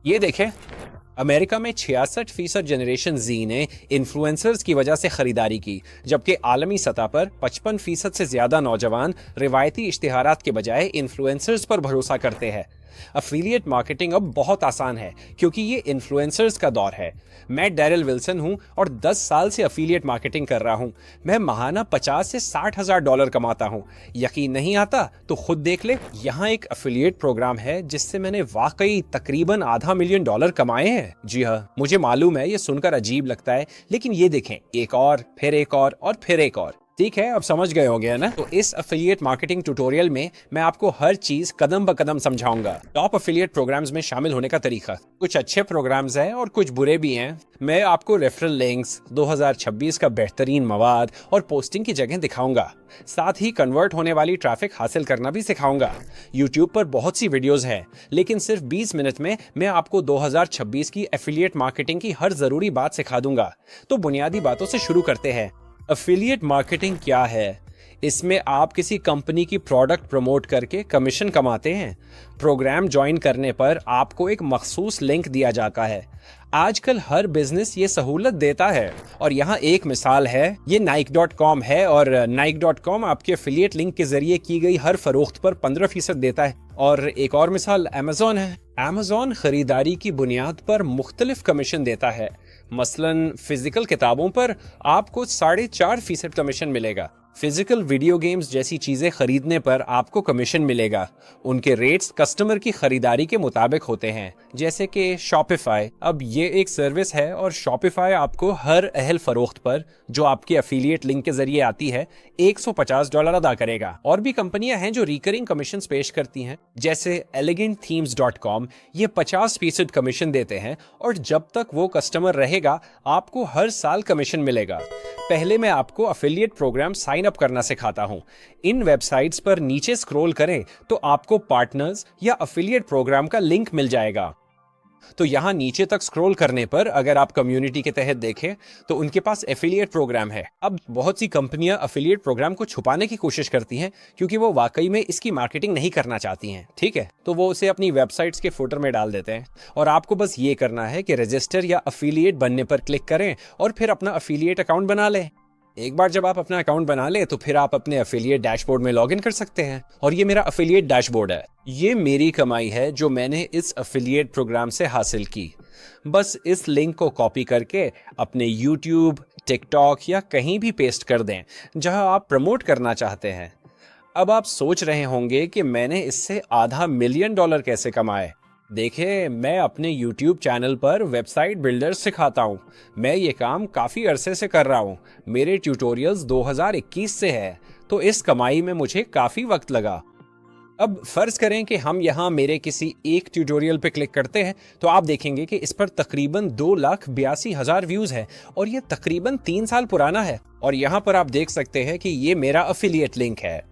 ये देखें, अमेरिका में 66% जनरेशन जी ने इन्फ्लुएंसर्स की वजह से खरीदारी की, जबकि आलमी सतह पर 55% से ज्यादा नौजवान रिवायती इश्तिहारात के बजाय इन्फ्लुएंसर्स पर भरोसा करते हैं। अफिलिएट मार्केटिंग अब बहुत आसान है क्योंकि ये इन्फ्लुएंसर्स का दौर है। मैं डैरिल विल्सन हूं और 10 साल से अफिलिएट मार्केटिंग कर रहा हूं। मैं माहाना 50 से 60 हजार डॉलर कमाता हूं। यकीन नहीं आता तो खुद देख ले। यहाँ एक अफिलिएट प्रोग्राम है जिससे मैंने वाकई तकरीबन $500,000 कमाए हैं। जी हाँ, मुझे मालूम है ये सुनकर अजीब लगता है, लेकिन ये देखें, एक और फिर एक और फिर एक और। ठीक है, अब समझ गए होंगे है ना। तो इस अफिलिएट मार्केटिंग ट्यूटोरियल में मैं आपको हर चीज कदम ब कदम समझाऊंगा। टॉप अफिलिएट प्रोग्राम्स में शामिल होने का तरीका, कुछ अच्छे प्रोग्राम्स हैं और कुछ बुरे भी हैं। मैं आपको रेफरल लिंक्स, 2026 का बेहतरीन मवाद और पोस्टिंग की जगह दिखाऊंगा। साथ ही कन्वर्ट होने वाली ट्रैफिक हासिल करना भी सिखाऊंगा। यूट्यूब पर बहुत सी वीडियोस हैं, लेकिन सिर्फ 20 मिनट में मैं आपको 2026 की एफिलिएट मार्केटिंग की हर जरूरी बात सिखा दूंगा। तो बुनियादी बातों से शुरू करते हैं। अफिलिएट मार्केटिंग क्या है? इसमें आप किसी कंपनी की प्रोडक्ट प्रमोट करके कमीशन कमाते हैं। प्रोग्राम ज्वाइन करने पर आपको एक मखसूस लिंक दिया जाता है। आजकल हर बिजनेस ये सहूलत देता है और यहाँ एक मिसाल है, ये Nike.com है और Nike.com आपके अफिलिएट लिंक के जरिए की गई हर फरोख्त पर 15% देता है। और एक और मिसाल Amazon है। Amazon खरीदारी की बुनियाद पर मुख्तलिफ कमीशन देता है। मसलन फिजिकल किताबों पर आपको 4.5% कमीशन मिलेगा। फिजिकल वीडियो गेम्स जैसी चीजें खरीदने पर आपको कमीशन मिलेगा। उनके रेट्स कस्टमर की खरीदारी के मुताबिक होते हैं, जैसे कि शॉपिफाई। अब ये एक सर्विस है और शॉपिफाई आपको हर अहल फरोख्त पर जो आपके अफिलिएट लिंक के जरिए आती है $150 अदा करेगा। और भी कंपनियां हैं जो रिकरिंग कमीशन पेश करती हैं, जैसे elegantthemes.com। ये 50% कमीशन देते हैं और जब तक वो कस्टमर रहेगा आपको हर साल कमीशन मिलेगा। पहले मैं आपको अफिलिएट प्रोग्राम साइन अप करना सिखाता हूं। इन वेबसाइट्स पर नीचे स्क्रॉल करें तो आपको पार्टनर्स या अफिलिएट प्रोग्राम का लिंक मिल जाएगा। तो यहां नीचे तक स्क्रॉल करने पर अगर आप कम्युनिटी के तहत देखें तो उनके पास एफिलिएट प्रोग्राम है। अब बहुत सी कंपनियां एफिलिएट प्रोग्राम को छुपाने की कोशिश करती हैं क्योंकि वो वाकई में इसकी मार्केटिंग नहीं करना चाहती हैं। ठीक है, तो वो उसे अपनी वेबसाइट्स के फुटर में डाल देते हैं और आपको बस ये करना है कि रजिस्टर या एफिलिएट बनने पर क्लिक करें और फिर अपना एफिलिएट अकाउंट बना लें। एक बार जब आप अपना अकाउंट बना ले तो फिर आप अपने एफिलिएट डैशबोर्ड में लॉगिन कर सकते हैं। और ये मेरा एफिलिएट डैशबोर्ड है। ये मेरी कमाई है जो मैंने इस एफिलिएट प्रोग्राम से हासिल की। बस इस लिंक को कॉपी करके अपने यूट्यूब, टिकटॉक या कहीं भी पेस्ट कर दें जहां आप प्रमोट करना चाहते हैं। अब आप सोच रहे होंगे कि मैंने इससे $500,000 कैसे कमाए। देखिए, मैं अपने YouTube चैनल पर वेबसाइट बिल्डर्स सिखाता हूँ। मैं ये काम काफ़ी अरसे से कर रहा हूँ। मेरे ट्यूटोरियल्स 2021 से है, तो इस कमाई में मुझे काफ़ी वक्त लगा। अब फर्ज करें कि हम यहाँ मेरे किसी एक ट्यूटोरियल पे क्लिक करते हैं तो आप देखेंगे कि इस पर तकरीबन 2,82,000 व्यूज़ है और ये तकरीबन 3 साल पुराना है। और यहाँ पर आप देख सकते हैं कि ये मेरा एफिलिएट लिंक है।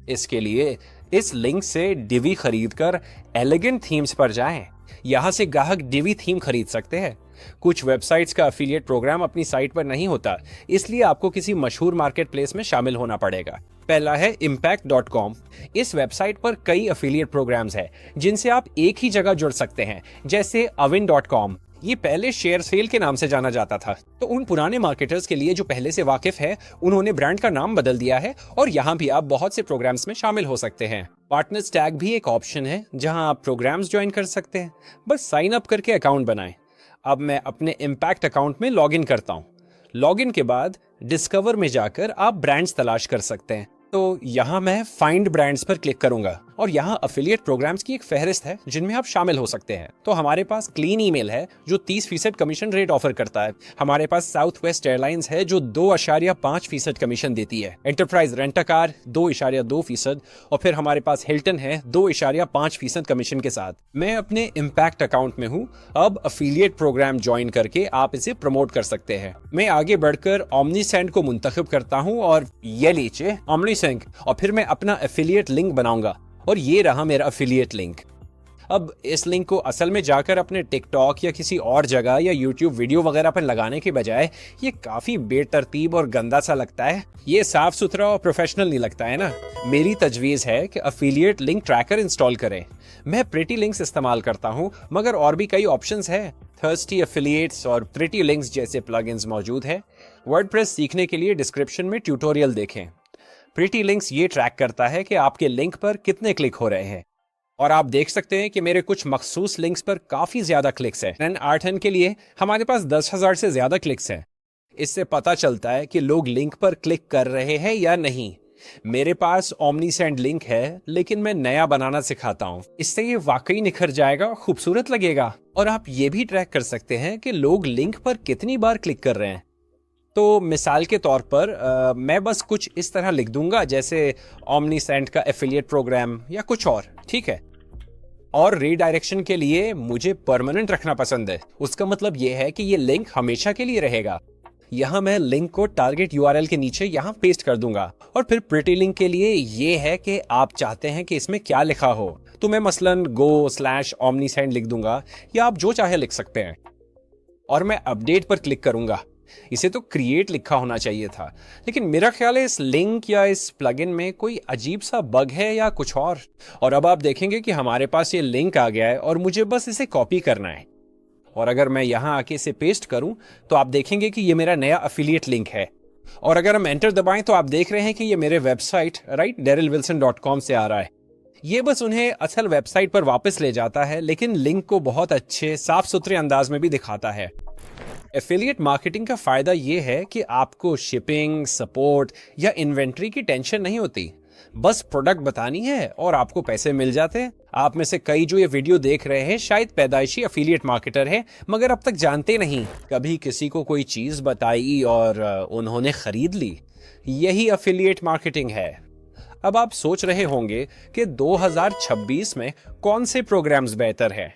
इसके लिए इस लिंक से डिवी खरीदकर एलिगेंट थीम्स पर जाएं। यहां से ग्राहक डिवी थीम खरीद सकते हैं। कुछ वेबसाइट्स का एफिलिएट प्रोग्राम अपनी साइट पर नहीं होता, इसलिए आपको किसी मशहूर मार्केट प्लेस में शामिल होना पड़ेगा। पहला है impact.com। इस वेबसाइट पर कई एफिलिएट प्रोग्राम्स हैं जिनसे आप एक ही जगह जुड़ सकते हैं, जैसे avin.com। ये पहले शेयर सेल के नाम से जाना जाता था। तो उन पुराने मार्केटर्स के लिए जो पहले से वाकिफ है, उन्होंने ब्रांड का नाम बदल दिया है और यहाँ भी आप बहुत से प्रोग्राम्स में शामिल हो सकते हैं। पार्टनर्स टैग भी एक ऑप्शन है जहाँ आप प्रोग्राम्स ज्वाइन कर सकते हैं। बस साइन अप करके अकाउंट बनाएं। अब मैं अपने इम्पैक्ट अकाउंट में लॉगिन करता हूँ। लॉगिन के बाद डिस्कवर में जाकर आप ब्रांड्स तलाश कर सकते हैं। तो यहाँ मैं फाइंड ब्रांड्स पर क्लिक करूंगा और यहाँ एफिलिएट प्रोग्राम्स की एक फहरिस्त है जिनमें आप शामिल हो सकते हैं। तो हमारे पास क्लीन ईमेल है जो 30% कमीशन रेट ऑफर करता है। हमारे पास साउथ वेस्ट एयरलाइंस है जो 2.5% कमीशन देती है। एंटरप्राइज रेंट कार 2.2% और फिर हमारे पास हिल्टन है 2.5% कमीशन के साथ। मैं अपने इम्पैक्ट अकाउंट में हूँ। अब एफिलिएट प्रोग्राम ज्वाइन करके आप इसे प्रमोट कर सकते हैं। मैं आगे बढ़कर ओमनीसेंड को मुंतखब करता हूँ और ये लीजिए ओमनीसेंड, और फिर मैं अपना एफिलिएट लिंक बनाऊंगा और ये रहा मेरा एफिलिएट लिंक। अब इस लिंक को असल में जाकर अपने टिकटॉक या किसी और जगह या यूट्यूब वीडियो वगैरह पर लगाने के बजाय ये काफी बेतरतीब और गंदा सा लगता है। ये साफ सुथरा और प्रोफेशनल नहीं लगता है ना। मेरी तजवीज है कि अफिलिएट लिंक ट्रैकर इंस्टॉल करें। मैं प्रिटी लिंक्स इस्तेमाल करता हूं, मगर और भी कई ऑप्शंस है। थर्स्टी एफिलिएट्स और प्रिटी लिंक्स जैसे प्लगइन्स मौजूद है। वर्डप्रेस सीखने के लिए डिस्क्रिप्शन में ट्यूटोरियल देखें। प्रिटी लिंक्स ये ट्रैक करता है कि आपके लिंक पर कितने क्लिक हो रहे हैं, और आप देख सकते हैं कि मेरे कुछ मखसूस लिंक्स पर काफी ज्यादा क्लिक्स हैं। R10 के लिए हमारे पास 10,000 से ज्यादा क्लिक्स हैं। इससे पता चलता है कि लोग लिंक पर क्लिक कर रहे हैं या नहीं। मेरे पास ओमनीसेंड लिंक है, लेकिन मैं नया बनाना सिखाता हूँ। इससे ये वाकई निखर जाएगा और खूबसूरत लगेगा। और आप ये भी ट्रैक कर सकते हैं कि लोग लिंक पर कितनी बार क्लिक कर रहे हैं। तो मिसाल के तौर पर मैं बस कुछ इस तरह लिख दूंगा, जैसे ओमनीसेंड का एफिलिएट प्रोग्राम या कुछ और, ठीक है। और रीडायरेक्शन के लिए मुझे परमानेंट रखना पसंद है। उसका मतलब यह है कि ये लिंक हमेशा के लिए रहेगा। यहाँ मैं लिंक को टारगेट यूआरएल के नीचे यहाँ पेस्ट कर दूंगा। और फिर प्रिटी लिंक के लिए ये है कि आप चाहते हैं कि इसमें क्या लिखा हो, तो मैं मसलन go/omnisend लिख दूंगा, या आप जो चाहे लिख सकते हैं। और मैं अपडेट पर क्लिक करूंगा। इसे तो क्रिएट लिखा होना चाहिए था, लेकिन मेरा ख्याल है इस लिंक या इस प्लगइन में कोई अजीब सा बग है या कुछ और। और अब आप देखेंगे कि हमारे पास ये लिंक आ गया है और मुझे बस इसे कॉपी करना है। और अगर मैं यहाँ आके इसे पेस्ट करूं तो आप देखेंगे कि ये मेरा नया अफिलिएट लिंक है। और अगर हम एंटर दबाएं तो आप देख रहे हैं कि ये मेरे वेबसाइट darrellwilson.com से आ रहा है। ये बस उन्हें असल वेबसाइट पर वापस ले जाता है, लेकिन लिंक को बहुत अच्छे साफ सुथरे अंदाज में भी दिखाता है। एफिलिएट मार्केटिंग का फायदा यह है कि आपको शिपिंग, सपोर्ट या इन्वेंट्री की टेंशन नहीं होती। बस प्रोडक्ट बतानी है और आपको पैसे मिल जाते हैं। आप में से कई जो ये वीडियो देख रहे हैं शायद पैदाइशी एफिलिएट मार्केटर है, मगर अब तक जानते नहीं। कभी किसी को कोई चीज बताई और उन्होंने खरीद ली। यही एफिलिएट मार्केटिंग है। अब आप सोच रहे होंगे कि 2026 में कौन से प्रोग्राम्स बेहतर हैं।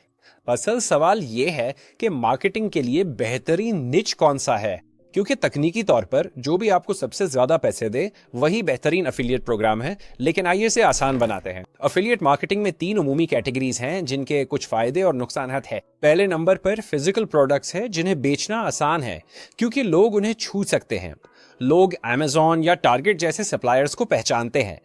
असल सवाल यह है कि मार्केटिंग के लिए बेहतरीन निच कौन सा है, क्योंकि तकनीकी तौर पर जो भी आपको सबसे ज्यादा पैसे दे वही बेहतरीन अफिलिएट प्रोग्राम है। लेकिन आइए इसे आसान बनाते हैं। अफिलिएट मार्केटिंग में 3 उमूमी कैटेगरीज हैं जिनके कुछ फायदे और नुकसान है। पहले नंबर पर फिजिकल प्रोडक्ट्स है जिन्हें बेचना आसान है क्योंकि लोग उन्हें छू सकते हैं। लोग Amazon या टारगेट जैसे सप्लायर्स को पहचानते हैं।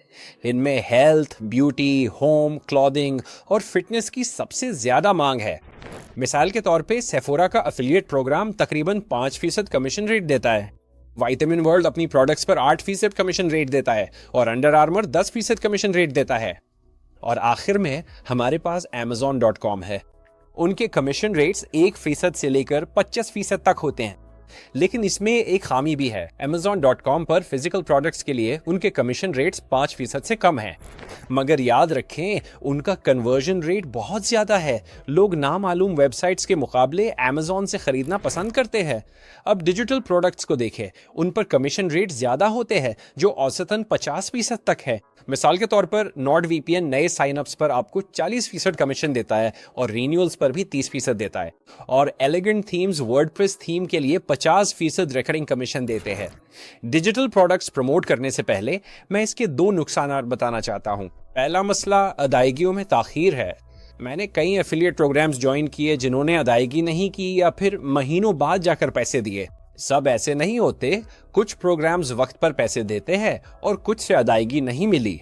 इनमें हेल्थ, ब्यूटी, होम, क्लॉथिंग और फिटनेस की सबसे ज्यादा मांग है। मिसाल के तौर पे सेफोरा का अफिलिएट प्रोग्राम तकरीबन 5% कमीशन रेट देता है। विटामिन वर्ल्ड अपनी प्रोडक्ट्स पर 8% कमीशन रेट देता है और अंडर आर्मर 10% कमीशन रेट देता है। और आखिर में हमारे पास Amazon.com है। उनके कमीशन रेट्स 1% से लेकर 25% तक होते हैं। लेकिन इसमें एक खामी भी है। Amazon.com पर फिजिकल प्रोडक्ट्स के लिए उनके कमीशन रेट्स 5% से कम हैं। मगर याद रखें, उनका कन्वर्जन रेट बहुत ज्यादा है। लोग नामालूम वेबसाइट्स के मुकाबले Amazon से खरीदना पसंद करते हैं। अब डिजिटल प्रोडक्ट्स को देखें, उन पर कमीशन रेट ज्यादा होते हैं जो औसतन 50% तक है। मिसाल के तौर पर NordVPN नए साइनअप्स पर आपको 40% कमीशन देता है और रीन्यूअल्स पर भी 30% देता है। और एलिगेंट थीम्स वर्डप्रेस थीम के लिए 50% रिकरिंग कमीशन देते हैं। डिजिटल प्रोडक्ट्स प्रमोट करने से पहले मैं इसके 2 नुकसान बताना चाहता हूँ। पहला मसला अदायगियों में ताखीर है। मैंने कई एफिलिएट प्रोग्राम्स ज्वाइन किए जिन्होंने अदायगी नहीं की या फिर महीनों बाद जाकर पैसे दिए। सब ऐसे नहीं होते। कुछ प्रोग्राम्स वक्त पर पैसे देते हैं और कुछ से अदायगी नहीं मिली।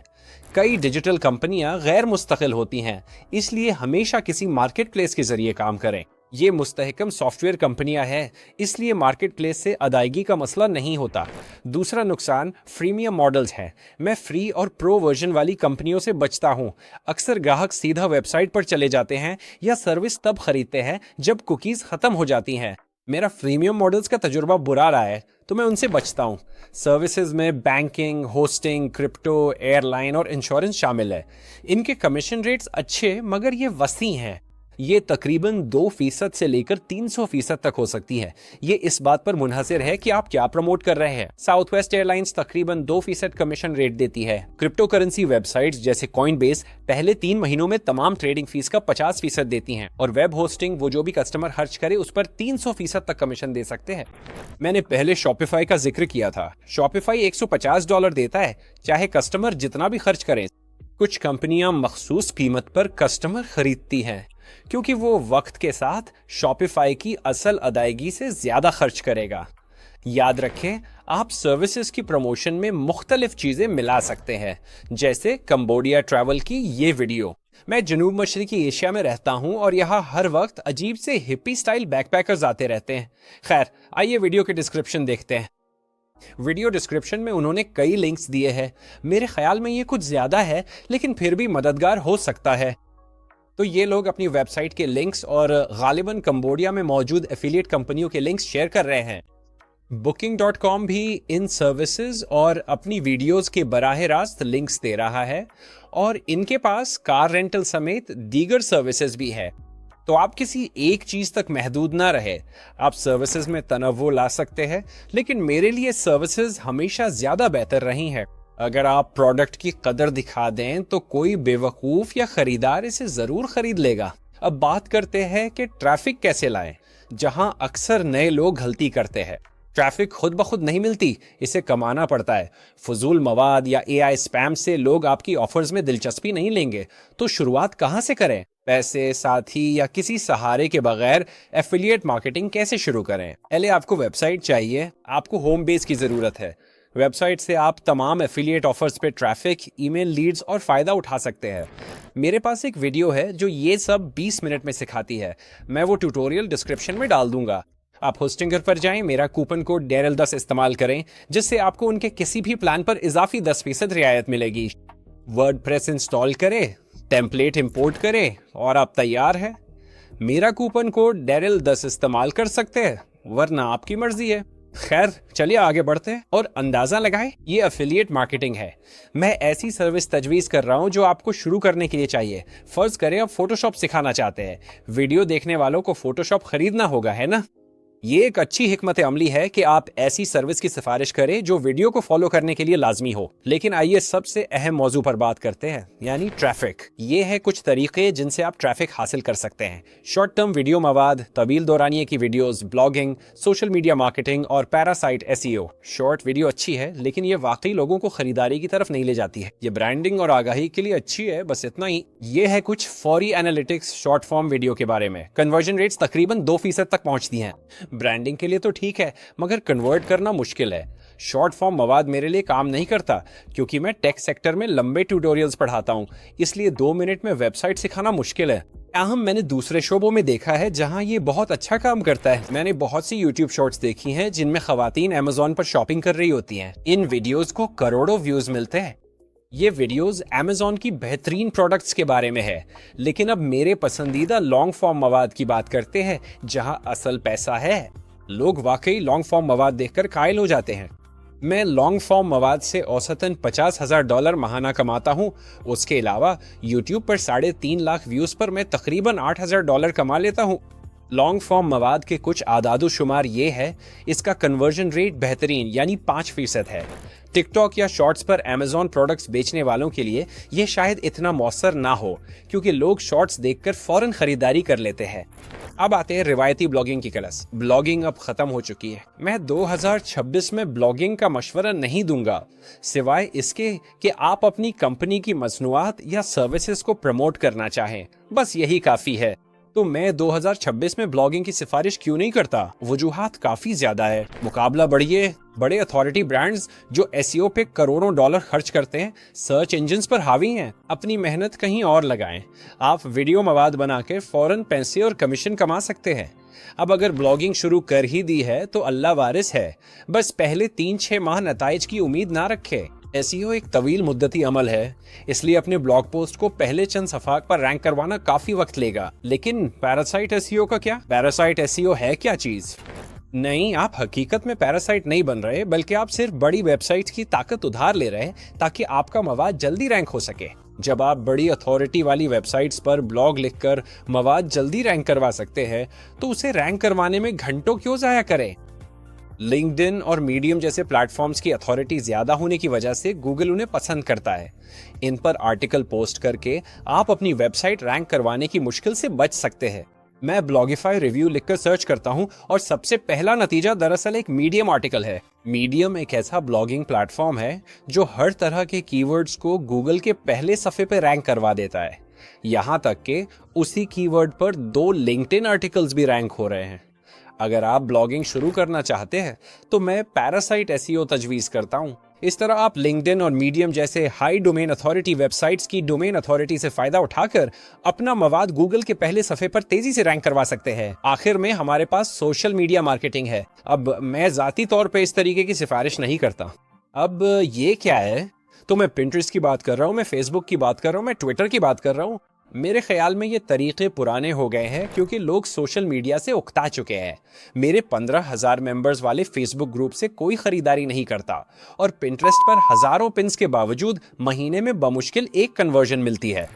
कई डिजिटल कंपनियां गैर मुस्तकिल होती हैं, इसलिए हमेशा किसी मार्केट प्लेस के जरिए काम करें। ये मुस्तहकम सॉफ्टवेयर कंपनियां हैं, इसलिए मार्केट प्लेस से अदायगी का मसला नहीं होता। दूसरा नुकसान फ्रीमियम मॉडल्स हैं। मैं फ्री और प्रो वर्जन वाली कंपनियों से बचता हूं। अक्सर ग्राहक सीधा वेबसाइट पर चले जाते हैं या सर्विस तब खरीदते हैं जब कुकीज खत्म हो जाती हैं। मेरा फ्रीमियम मॉडल्स का तजुर्बा बुरा रहा है, तो मैं उनसे बचता हूँ। सर्विसेज में बैंकिंग, होस्टिंग, क्रिप्टो, एयरलाइन और इंश्योरेंस शामिल है। इनके कमीशन रेट्स अच्छे मगर ये वसी हैं। ये तकरीबन 2% से लेकर 300% तक हो सकती है। ये इस बात पर मुनहसिर है कि आप क्या प्रमोट कर रहे हैं। साउथ वेस्ट एयरलाइंस तकरीबन 2% कमीशन रेट देती है। क्रिप्टो करेंसी वेबसाइट्स जैसे कॉइनबेस पहले 3 महीनों में तमाम ट्रेडिंग फीस का 50% देती हैं और वेब होस्टिंग वो जो भी कस्टमर खर्च करे उस पर 300% तक कमीशन दे सकते हैं। मैंने पहले शॉपिफाई का जिक्र किया था। शॉपिफाई $150 देता है चाहे कस्टमर जितना भी खर्च करें। कुछ कंपनियां मखसूस कीमत पर कस्टमर खरीदती हैं क्योंकि वो वक्त के साथ शॉपिफाई की असल अदायगी से ज्यादा खर्च करेगा। याद रखें, आप सर्विसेज की प्रमोशन में मुख्तलिफ चीजें मिला सकते हैं, जैसे कंबोडिया ट्रैवल की ये वीडियो। मैं जनूब मशरकी एशिया में रहता हूं और यहाँ हर वक्त अजीब से हिप्पी स्टाइल बैकपैकर्स आते रहते हैं। खैर, आइए वीडियो के डिस्क्रिप्शन देखते हैं। वीडियो डिस्क्रिप्शन में उन्होंने कई लिंक्स दिए हैं। मेरे ख्याल में ये कुछ ज्यादा है, लेकिन फिर भी मददगार हो सकता है। तो ये लोग अपनी वेबसाइट के लिंक्स और गालिबन कंबोडिया में मौजूद एफिलिएट कंपनियों के लिंक्स शेयर कर रहे हैं। Booking.com भी इन सर्विसेज और अपनी वीडियोस के बराह रास्त लिंक्स दे रहा है और इनके पास कार रेंटल समेत दीगर सर्विसेज भी है। तो आप किसी एक चीज तक महदूद ना रहे, आप सर्विसेज में तनव्वु ला सकते हैं, लेकिन मेरे लिए सर्विसेज हमेशा ज्यादा बेहतर रही हैं। अगर आप प्रोडक्ट की कदर दिखा दें तो कोई बेवकूफ या खरीदार इसे जरूर खरीद लेगा। अब बात करते हैं कि ट्रैफिक कैसे लाएं, जहां अक्सर नए लोग गलती करते हैं। ट्रैफिक खुद ब खुद नहीं मिलती, इसे कमाना पड़ता है। फजूल मवाद या एआई स्पैम से लोग आपकी ऑफर्स में दिलचस्पी नहीं लेंगे। तो शुरुआत कहां से करें? पैसे, साथी या किसी सहारे के बगैर एफिलिएट मार्केटिंग कैसे शुरू करें? पहले आपको वेबसाइट चाहिए। आपको होम बेस की जरूरत है। वेबसाइट से आप तमाम एफिलिएट ऑफर्स पे ट्रैफिक, ईमेल लीड्स और फायदा उठा सकते हैं। मेरे पास एक वीडियो है जो ये सब 20 मिनट में सिखाती है। मैं वो ट्यूटोरियल डिस्क्रिप्शन में डाल दूंगा। आप होस्टिंगर पर जाएं, मेरा कूपन कोड डेरिल10 इस्तेमाल करें, जिससे आपको उनके किसी भी प्लान पर इजाफी 10% रियायत मिलेगी। वर्डप्रेस इंस्टॉल करें, टेम्पलेट इंपोर्ट करें और आप तैयार हैं। मेरा कूपन कोड डेरिल10 इस्तेमाल कर सकते हैं, वरना आपकी मर्जी है। खैर, चलिए आगे बढ़ते हैं और अंदाजा लगाएं, ये एफिलिएट मार्केटिंग है। मैं ऐसी सर्विस तजवीज कर रहा हूं जो आपको शुरू करने के लिए चाहिए। फर्ज करें आप फोटोशॉप सिखाना चाहते हैं। वीडियो देखने वालों को फोटोशॉप खरीदना होगा, है ना? ये एक अच्छी हिकमत अमली है कि आप ऐसी सर्विस की सिफारिश करें जो वीडियो को फॉलो करने के लिए लाजमी हो। लेकिन आइए सबसे अहम मौजू पर बात करते हैं, यानी ट्रैफिक। ये है कुछ तरीके जिनसे आप ट्रैफिक हासिल कर सकते हैं। शॉर्ट टर्म वीडियो मवाद, तवील दौरानिये की videos, blogging, social media marketing और पैरासाइट एसईओ। शॉर्ट वीडियो अच्छी है, लेकिन ये वाकई लोगों को खरीदारी की तरफ नहीं ले जाती है। ये ब्रांडिंग और आगाही के लिए अच्छी है, बस इतना ही। ये है कुछ फौरी एनालिटिक्स शॉर्ट फॉर्म वीडियो के बारे में। कन्वर्जन रेट्स तकरीबन 2% तक पहुंचती हैं। ब्रांडिंग के लिए तो ठीक है, मगर कन्वर्ट करना मुश्किल है। शॉर्ट फॉर्म मवाद मेरे लिए काम नहीं करता, क्योंकि मैं टेक सेक्टर में लंबे ट्यूटोरियल्स पढ़ाता हूं, इसलिए 2 मिनट में वेबसाइट सिखाना मुश्किल है। अहम मैंने दूसरे शोबों में देखा है जहां ये बहुत अच्छा काम करता है। मैंने बहुत सी यूट्यूब शॉर्ट्स देखी हैं जिनमें खवातीन अमेज़न पर शॉपिंग कर रही होती हैं। इन वीडियोस को करोड़ों व्यूज मिलते हैं। ये वीडियोस अमेज़न की बेहतरीन प्रोडक्ट्स के बारे में है। लेकिन अब मेरे पसंदीदा लॉन्ग फॉर्म मवाद की बात करते हैं, जहां असल पैसा है। लोग वाकई लॉन्ग फॉर्म मवाद देखकर कायल हो जाते हैं। मैं लॉन्ग फॉर्म मवाद से औसतन $50,000 माहाना कमाता हूं। उसके अलावा यूट्यूब पर 3.5 लाख व्यूज पर मैं तकरीबन $8,000 कमा लेता हूं। लॉन्ग फॉर्म मवाद के कुछ आदादो शुमार ये है, इसका कन्वर्जन रेट बेहतरीन यानी 5% है। टिकटॉक या शॉर्ट्स पर अमेज़न प्रोडक्ट्स बेचने वालों के लिए ये शायद इतना मौसर ना हो, क्योंकि लोग शॉर्ट्स देखकर फौरन खरीदारी कर लेते हैं। अब आते हैं रिवायती ब्लॉगिंग की क्लास। ब्लॉगिंग अब खत्म हो चुकी है। मैं 2026 में ब्लॉगिंग का मशवरा नहीं दूंगा, सिवाय इसके कि आप अपनी कंपनी की मसनूआत या सर्विसेज को प्रमोट करना चाहें। बस यही काफी है। तो मैं 2026 में ब्लॉगिंग की सिफारिश क्यों नहीं करता? वजूहात काफी ज्यादा है। मुकाबला बढ़िए, बड़े अथॉरिटी ब्रांड्स जो एसईओ पे करोड़ों डॉलर खर्च करते हैं, सर्च इंजिन्स पर हावी हैं। अपनी मेहनत कहीं और लगाएं। आप वीडियो मवाद बनाकर फौरन पैसे और कमीशन कमा सकते हैं। अब अगर ब्लॉगिंग शुरू कर ही दी है तो अल्लाह वारिस है। बस पहले 3-6 माह नताइज की उम्मीद ना रखें। एसईओ एक तवील मुद्दती अमल है, इसलिए अपने ब्लॉग पोस्ट को पहले चंद सफाक पर रैंक करवाना काफी वक्त लेगा। लेकिन पैरासाइट एसईओ का क्या? पैरासाइट एसईओ है क्या चीज? नहीं, आप हकीकत में पैरासाइट नहीं बन रहे, बल्कि आप सिर्फ बड़ी वेबसाइट्स की ताकत उधार ले रहे हैं ताकि आपका मवाद जल्दी रैंक हो सके। जब आप बड़ी अथॉरिटी वाली वेबसाइट्स पर ब्लॉग लिखकर मवाद जल्दी रैंक करवा सकते हैं, तो उसे रैंक करवाने में घंटों क्यों जाया करें? लिंक्डइन और मीडियम जैसे प्लेटफॉर्म्स की अथॉरिटी ज्यादा होने की वजह से गूगल उन्हें पसंद करता है। इन पर आर्टिकल पोस्ट करके आप अपनी वेबसाइट रैंक करवाने की मुश्किल से बच सकते हैं। मैं ब्लॉगिफाई रिव्यू लिखकर सर्च करता हूं और सबसे पहला नतीजा दरअसल एक मीडियम आर्टिकल है। मीडियम एक ऐसा ब्लॉगिंग प्लेटफॉर्म है जो हर तरह के कीवर्ड्स को गूगल के पहले सफे पे रैंक करवा देता है। यहां तक कि उसी कीवर्ड पर 2 लिंक्डइन आर्टिकल्स भी रैंक हो रहे हैं। अगर आप ब्लॉगिंग शुरू करना चाहते हैं तो मैं पैरासाइट एसईओ तजवीज़ करता हूं। इस तरह आप लिंक्डइन और मीडियम जैसे हाई डोमेन अथॉरिटी वेबसाइट्स की डोमेन अथॉरिटी से फायदा उठाकर अपना मवाद गूगल के पहले सफे पर तेजी से रैंक करवा सकते हैं। आखिर में हमारे पास सोशल मीडिया मार्केटिंग है। अब मैं जाती तौर पे इस तरीके की सिफारिश नहीं करता। अब ये क्या है? तो मैं पिंटरेस्ट की बात कर रहा हूँ, मैं फेसबुक की बात कर रहा हूँ, मैं ट्विटर की बात कर रहा हूँ। मेरे ख्याल में ये तरीके पुराने हो गए हैं क्योंकि लोग सोशल मीडिया से उकता चुके हैं। मेरे 15,000 मेंबर्स वाले फेसबुक ग्रुप से कोई खरीदारी नहीं करता और पिंटरेस्ट पर हजारों पिन्स के बावजूद महीने में बमुश्किल एक कन्वर्जन मिलती है।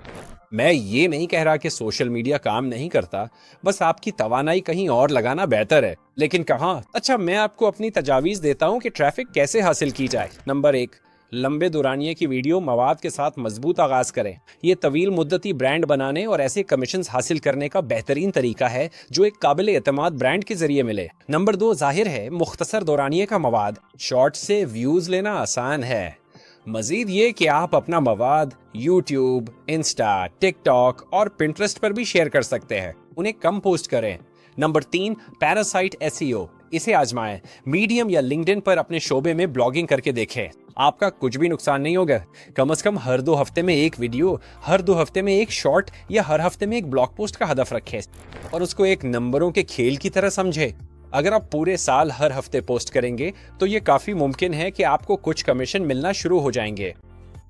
मैं ये नहीं कह रहा कि सोशल मीडिया काम नहीं करता, बस आपकी तवानाई कहीं और लगाना बेहतर है। लेकिन कहाँ? अच्छा, मैं आपको अपनी तजावीज़ देता हूँ कि ट्रैफिक कैसे हासिल की जाए। नंबर 1, लंबे दुरानिये की वीडियो मवाद के साथ मजबूत आगाज करें। ये तवील मुद्दती ब्रांड बनाने और ऐसे कमीशन हासिल करने का बेहतरीन तरीका है जो एक काबिल एतमाद ब्रांड के जरिए मिले। नंबर 2, जाहिर है मुख्तसर दौरानिये का मवाद। शॉर्ट से व्यूज लेना आसान है। मजीद ये कि आप अपना मवाद यूट्यूब, इंस्टा, टिकटॉक और पिंटरेस्ट पर भी शेयर कर सकते हैं। उन्हें कम पोस्ट करें। Number 3, parasite SEO. इसे आजमाएं। मीडियम या लिंक्डइन पर अपने शोबे में ब्लॉगिंग करके देखें। आपका कुछ भी नुकसान नहीं होगा। कम से कम हर 2 हफ्ते में एक वीडियो, हर 2 हफ्ते में एक शॉर्ट या हर हफ्ते में एक ब्लॉग पोस्ट का हदफ रखें और उसको एक नंबरों के खेल की तरह समझे। अगर आप पूरे साल हर हफ्ते पोस्ट करेंगे तो ये काफी मुमकिन है कि आपको कुछ कमीशन मिलना शुरू हो जाएंगे।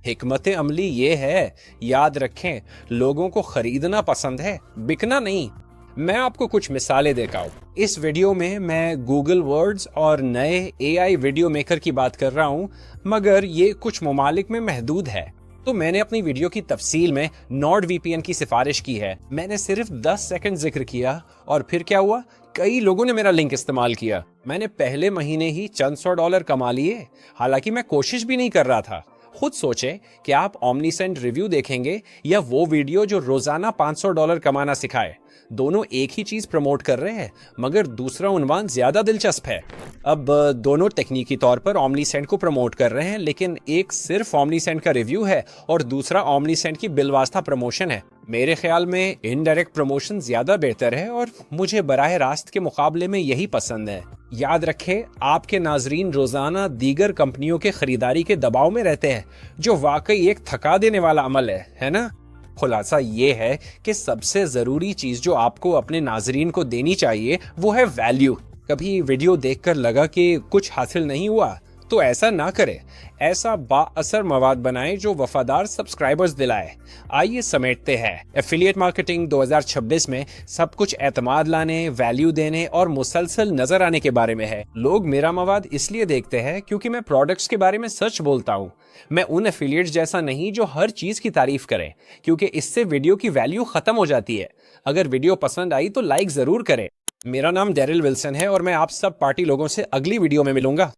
हिकमत अमली ये है, याद रखें, लोगों को खरीदना पसंद है, बिकना नहीं। मैं आपको कुछ मिसालें देता हूँ। इस वीडियो में मैं गूगल वर्ड्स और नए एआई वीडियो मेकर की बात कर रहा हूँ, मगर ये कुछ ममालिक में महदूद है। तो मैंने अपनी वीडियो की तफसील में नॉर्ड वीपीएन की सिफारिश की है। मैंने सिर्फ 10 सेकंड जिक्र किया और फिर क्या हुआ? कई लोगों ने मेरा लिंक इस्तेमाल किया। मैंने पहले महीने ही चंद $100 कमा लिए, हालांकि मैं कोशिश भी नहीं कर रहा था। खुद सोचें कि आप ओमनीसेंट रिव्यू देखेंगे या वो वीडियो जो रोजाना $500 कमाना सिखाए। दोनों एक ही चीज प्रमोट कर रहे हैं, मगर दूसरा उन्वान ज्यादा दिलचस्प है। अब दोनों तकनीकी तौर पर ओमनीसेंट को प्रमोट कर रहे हैं, लेकिन एक सिर्फ ओमनीसेंट का रिव्यू है और दूसरा ओमनीसेंट की बिलवास्ता प्रमोशन है। मेरे ख्याल में इनडायरेक्ट प्रमोशन ज्यादा बेहतर है और मुझे बराह रास्त के मुकाबले में यही पसंद है। याद रखें, आपके नाजरीन रोजाना दीगर कंपनियों के खरीदारी के दबाव में रहते हैं, जो वाकई एक थका देने वाला अमल है ना? खुलासा ये है कि सबसे जरूरी चीज जो आपको अपने नाजरीन को देनी चाहिए वो है वैल्यू। कभी वीडियो देखकर लगा कि कुछ हासिल नहीं हुआ तो ऐसा ना करें। ऐसा बाअसर मवाद बनाएं जो वफादार सब्सक्राइबर्स दिलाए। आइए समेटते हैं। एफिलिएट मार्केटिंग 2026 में सब कुछ एतमाद लाने, वैल्यू देने और मुसलसल नजर आने के बारे में है। लोग मेरा मवाद इसलिए देखते हैं क्योंकि मैं प्रोडक्ट्स के बारे में सच बोलता हूँ। मैं उन एफिलिएट्स जैसा नहीं जो हर चीज की तारीफ करें, क्योंकि इससे वीडियो की वैल्यू खत्म हो जाती है। अगर वीडियो पसंद आई तो लाइक जरूर करें। मेरा नाम डेरिल विल्सन है और मैं आप सब पार्टी लोगों से अगली वीडियो में मिलूंगा।